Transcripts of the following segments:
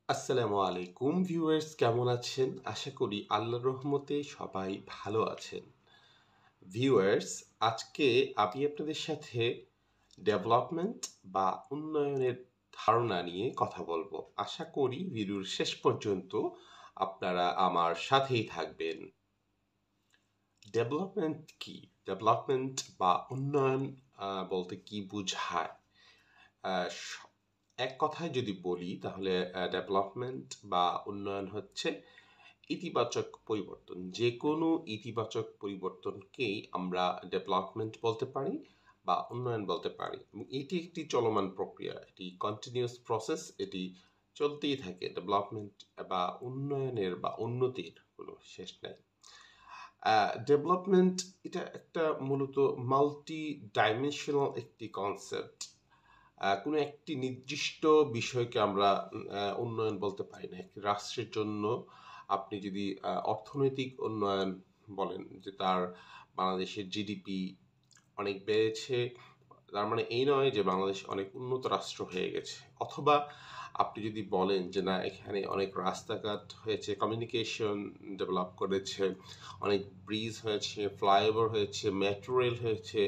আসসালামু আলাইকুম ভিউয়ার্স, কেমন আছেন? আশা করি আল্লাহর রহমতে সবাই ভালো আছেন। ভিউয়ার্স, আজকে আমি আপনাদের সাথে ডেভেলপমেন্ট বা উন্নয়নের ধারণা নিয়ে কথা বলবো। আশা করি ভিডিওর শেষ পর্যন্ত আপনারা আমার সাথেই থাকবেন। ডেভেলপমেন্ট কি? ডেভেলপমেন্ট বা উন্নয়ন বলতে কি বোঝায়? আহ, স- এক কথায় যদি বলি তাহলে ডেভেলপমেন্ট বা উন্নয়ন হচ্ছে ইতিবাচক পরিবর্তন। যে কোনো ইতিবাচক পরিবর্তনকেই আমরা ডেভেলপমেন্ট বলতে পারি বা উন্নয়ন বলতে পারি। এবং এটি একটি চলমান প্রক্রিয়া, এটি কন্টিনিউয়াস প্রসেস, এটি চলতেই থাকে। ডেভেলপমেন্ট বা উন্নয়নের বা উন্নতির কোনো শেষ নাই। ডেভেলপমেন্ট এটা একটা মূলত মাল্টি ডাইমেনশনাল একটি কনসেপ্ট। কোনো একটি নির্দিষ্ট বিষয়কে আমরা উন্নয়ন বলতে পারি না। একটি রাষ্ট্রের জন্য আপনি যদি অর্থনৈতিক উন্নয়ন বলেন যে তার বাংলাদেশের জিডিপি অনেক বেড়েছে, তার মানে এই নয় যে বাংলাদেশ অনেক উন্নত রাষ্ট্র হয়ে গেছে। অথবা আপনি যদি বলেন যে না, এখানে অনেক রাস্তাঘাট হয়েছে, কমিউনিকেশন ডেভেলপ করেছে, অনেক ব্রিজ হয়েছে, ফ্লাইওভার হয়েছে, মেট্রো রেল হয়েছে,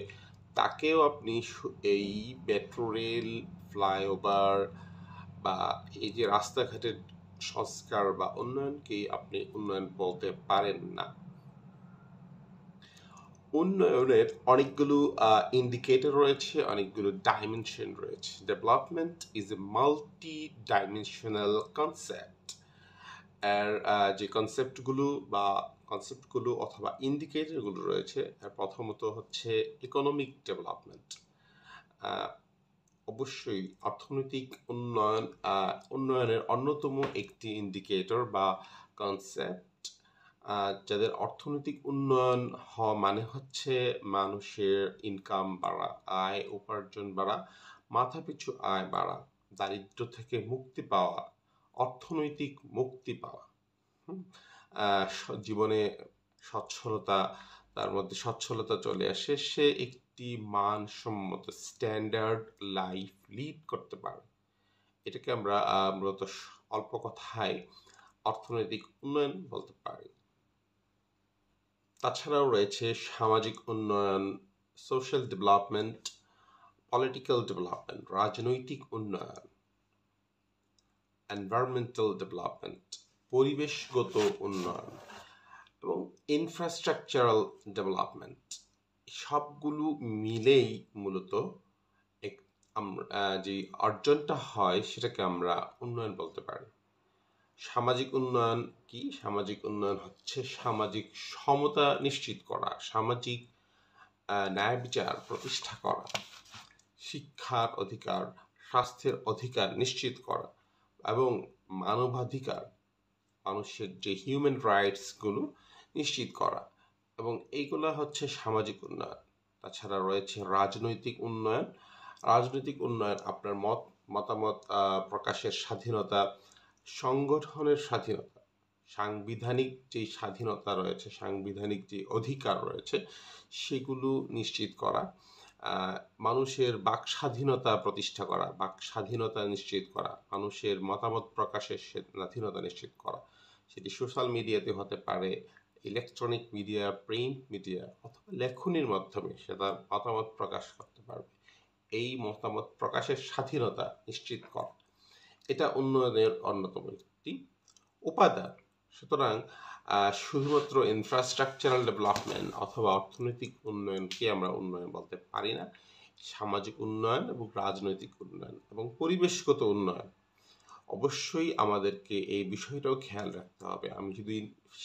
তাকেও আপনি এই মেট্রো রেল, ফ্লাইওভার বা এই যে রাস্তাঘাটের সংস্কার বা উন্নয়নকেই আপনি উন্নয়ন বলতে পারেন না। উন্নয়নের অনেকগুলো ইন্ডিকেটর রয়েছে, অনেকগুলো ডাইমেনশন রয়েছে। Development is a multi dimensional concept. এর যে কনসেপ্টগুলো অথবা ইন্ডিকেটরগুলো রয়েছে, প্রথমত হচ্ছে ইকোনমিক ডেভেলপমেন্ট। অবশ্যই অর্থনৈতিক উন্নয়নের অন্যতম একটি ইন্ডিকেটর বা কনসেপ্ট। যাদের অর্থনৈতিক উন্নয়ন হওয়া মানে হচ্ছে মানুষের ইনকাম বাড়া, আয় উপার্জন বাড়া, মাথাপিছু আয় বাড়া, দারিদ্র্য থেকে মুক্তি পাওয়া, অর্থনৈতিক মুক্তি পাওয়া। হুম? জীবনে সচ্ছলতা, তার মধ্যে সচ্ছলতা চলে আসে, সে একটি মানসম্মত স্ট্যান্ডার্ড লাইফ লিড করতে পারে। এটাকে আমরা মূলত অল্প কথায় অর্থনৈতিক উন্নয়ন বলতে পারি। তাছাড়াও রয়েছে সামাজিক উন্নয়ন, সোশ্যাল ডেভেলপমেন্ট, পলিটিক্যাল ডেভেলপমেন্ট, রাজনৈতিক উন্নয়ন, এনভায়রনমেন্টাল ডেভেলপমেন্ট, পরিবেশগত উন্নয়ন এবং ইনফ্রাস্ট্রাকচারাল ডেভেলপমেন্ট। সবগুলো মিলেই মূলত যে অর্জনটা হয় সেটাকে আমরা উন্নয়ন বলতে পারি। সামাজিক উন্নয়ন কি? সামাজিক উন্নয়ন হচ্ছে সামাজিক সমতা নিশ্চিত করা, সামাজিক ন্যায় বিচার প্রতিষ্ঠা করা, শিক্ষার অধিকার, স্বাস্থ্যের অধিকার নিশ্চিত করা এবং মানবাধিকার, মানুষের যে হিউম্যান রাইটসগুলো নিশ্চিত করা, এবং এইগুলো হচ্ছে সামাজিক উন্নয়ন। তাছাড়া রয়েছে রাজনৈতিক উন্নয়ন। রাজনৈতিক উন্নয়ন আপনার মতামত প্রকাশের স্বাধীনতা, সংগঠনের স্বাধীনতা, সাংবিধানিক যে স্বাধীনতা রয়েছে, সাংবিধানিক যে অধিকার রয়েছে সেগুলো নিশ্চিত করা, মানুষের বাক স্বাধীনতা প্রতিষ্ঠা করা, বাক স্বাধীনতা নিশ্চিত করা, মানুষের মতামত প্রকাশের স্বাধীনতা নিশ্চিত করা। সেটি সোশ্যাল মিডিয়াতে হতে পারে, ইলেকট্রনিক মিডিয়া, প্রিন্ট মিডিয়া অথবা লেখনির মাধ্যমে সে তার মতামত প্রকাশ করতে পারবে। এই মতামত প্রকাশের স্বাধীনতা নিশ্চিত করা, এটা উন্নয়নের অন্যতম একটি উপাদান। সুতরাং শুধুমাত্র ইনফ্রাস্ট্রাকচারাল ডেভেলপমেন্ট অথবা অর্থনৈতিক উন্নয়নকে আমরা উন্নয়ন বলতে পারি না। সামাজিক উন্নয়ন এবং রাজনৈতিক উন্নয়ন এবং পরিবেশগত উন্নয়ন, অবশ্যই আমাদেরকে এই বিষয়টাও খেয়াল রাখতে হবে। আমি যদি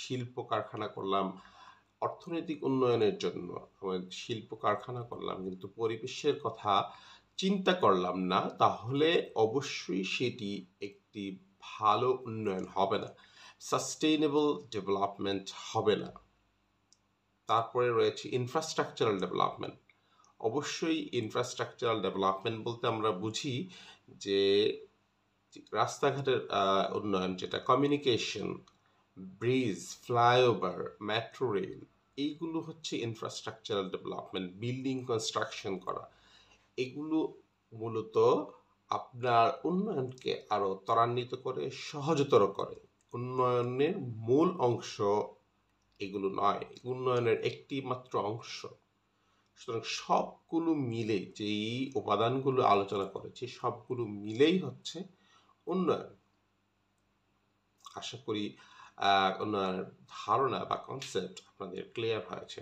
শিল্প কারখানা করলাম অর্থনৈতিক উন্নয়নের জন্য, শিল্প কারখানা করলাম কিন্তু পরিবেশের কথা চিন্তা করলাম না, তাহলে অবশ্যই সেটি একটি ভালো উন্নয়ন হবে না, সাস্টেইনেবল ডেভেলপমেন্ট হবে না। তারপরে রয়েছে ইনফ্রাস্ট্রাকচারাল ডেভেলপমেন্ট। অবশ্যই ইনফ্রাস্ট্রাকচারাল ডেভেলপমেন্ট বলতে আমরা বুঝি যে রাস্তাঘাটের উন্নয়ন, যেটা communication, bridge, flyover, metro rail, এইগুলো হচ্ছে ইনফ্রাস্ট্রাকচারাল ডেভেলপমেন্ট। বিল্ডিং কনস্ট্রাকশন করা, এগুলো মূলত আপনার উন্নয়নকে আরো ত্বরান্বিত করে, সহজতর করে। উন্নয়নের মূল অংশ এগুলো নয়, উন্নয়নের একটি মাত্র অংশ। সুতরাং সবগুলো মিলে যেই উপাদানগুলো আলোচনা করেছি সবগুলো মিলেই হচ্ছে উন্নয়ন। আশা করি উন্নয়নের ধারণা বা কনসেপ্ট আপনাদের ক্লিয়ার হয়েছে।